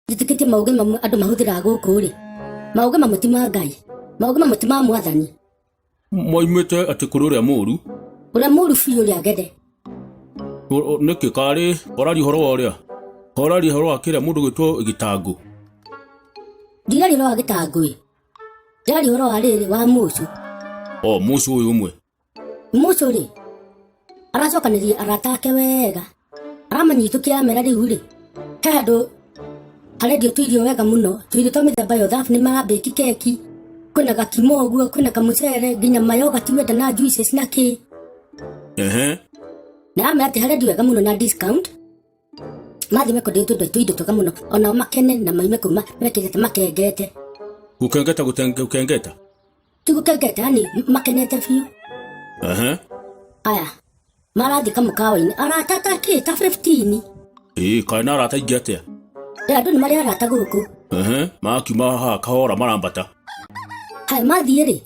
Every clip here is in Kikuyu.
Jitikite mauge mamu andu mahuthira guku ri. Mauge mamu ti ma Ngai. Mauge mamu ti ma Mwathani. Moimete ati kuri uria muru. Uria muru biũ uria ngende. Niki kari orari horo wa uria. Orari horo wa kiria mundu gwitwo gitangu. Ndirari horo wa gitangu ri. Ndirari horo wa riri wa mucu. Mucu uyu umwe. Mucu ri. Aracokanirie arata ake wega. Aramanyitukia mera riu ri. He andu harendio tuirio wega muno. Tuirio twa mithemba yothe ni marambiki keki. Kwina gakimo uguo, kwina kamucere, nginya mayoga tiwenda na juices na ki. Na amera ati harendio wega muno na discount. Mathi meko ndio tuindo toka muno. Ona makene na maime kuma mekigete makengete. Gukengeta gukengeta. Tugukengete ani makenete biũ. Aya. Marathi kamukawa-ini aratata ki ta 15. Kana arata ingi atia. Andu ni mari arata guku. Makiuma haha kahora marambata. Hai mathi ri.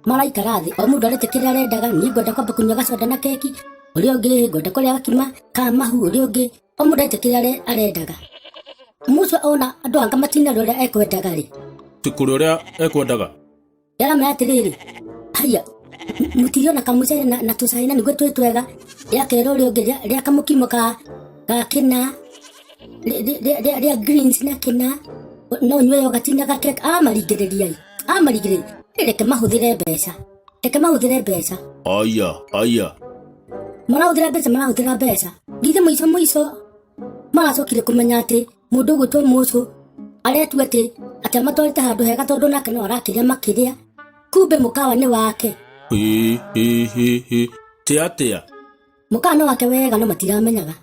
Maraikara thi. O mundu arete kiria arendaga. Ni ngwenda kwamba kunyua gacoda na keki. Uria ungi ngwenda kuria gakima ka mahu. Uria ungi o mundu arete kiria arendaga. Mucu ona andu anga matina uria ekwendaga ri. Ti kuri uria ekwendaga. Yaramera atiriri. Haya. Mutirio na kamucere na tucaina niguo twega. Yakero uria ungi ria kamukimo ka kina. Ria greens na kina. No nywe yogati na gakek amarigiriria. Reke mahuthire mbeca. Aya. Marahuthira mbeca. Ngithe muico. Maracokire kumenya ati mundu gwitwo mucu aretu ati amatwarite handu hega tondu nake no arakiria makiria. Kumbe mukawa ni wake. Tia. Mukawa no wake wega no matiramenyaga.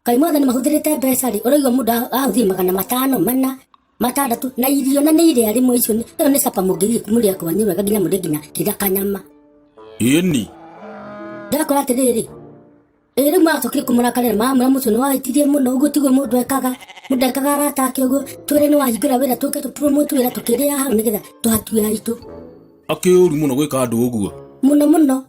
Kai mothe ni mahuthirite mbeca ri. Uraigua mundu ahuthie 500 4 6 na irio na ni iria rimwe icio ni sapa mugiri kumuria kwanyu wega nginya mundi nginya kira kanyama. Ni. Ndakora atiriri. Riu macokire kumurakarira mamura mucu ni waitirie muno uguo tiguo mundu ekaga. Mundu ekaga arata ake uguo. Twire ni wahingura wira tuke tu promote wira tukiria hau nigetha tuhatue aitu. Akiuri muno gwika andu uguo. Muno.